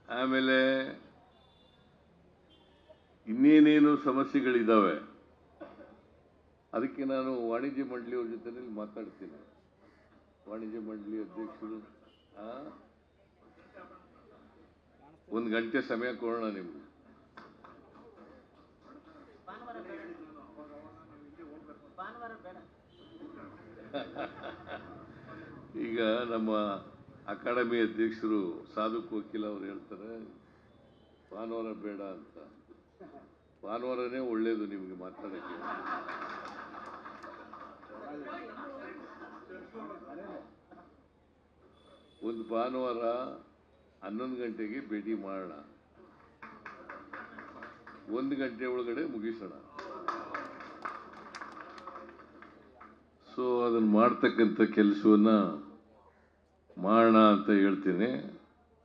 ಆಮೇಲೆ ಇನ್ನೇನೇನು ಸಮಸ್ಯೆಗಳಿದ್ದಾವೆ ಅದಕ್ಕೆ ನಾನು ವಾಣಿಜ್ಯ ಮಂಡಳಿಯವ್ರ ಜೊತೆನಲ್ಲಿ ಮಾತಾಡ್ತೀನಿ. ವಾಣಿಜ್ಯ ಮಂಡಳಿ ಅಧ್ಯಕ್ಷರು 1 ಗಂಟೆ ಸಮಯ ಕೊಡೋಣ ನಿಮ್ಗೆ. ಈಗ ನಮ್ಮ ಅಕಾಡೆಮಿ ಅಧ್ಯಕ್ಷರು ಸಾಧುಕ್ ವಕೀಲ್ ಅವರು ಹೇಳ್ತಾರೆ ಭಾನುವಾರ ಬೇಡ ಅಂತ. ಭಾನುವಾರನೇ ಒಳ್ಳೇದು ನಿಮಗೆ ಮಾತಾಡಕ್ಕೆ. ಒಂದು ಭಾನುವಾರ 11 ಗಂಟೆಗೆ ಭೇಟಿ ಮಾಡೋಣ, 1 ಗಂಟೆ ಒಳಗಡೆ ಮುಗಿಸೋಣ. ಸೊ ಅದನ್ನು ಮಾಡ್ತಕ್ಕಂಥ ಕೆಲಸವನ್ನ ಮಾಡೋಣ ಅಂತ ಹೇಳ್ತೀನಿ.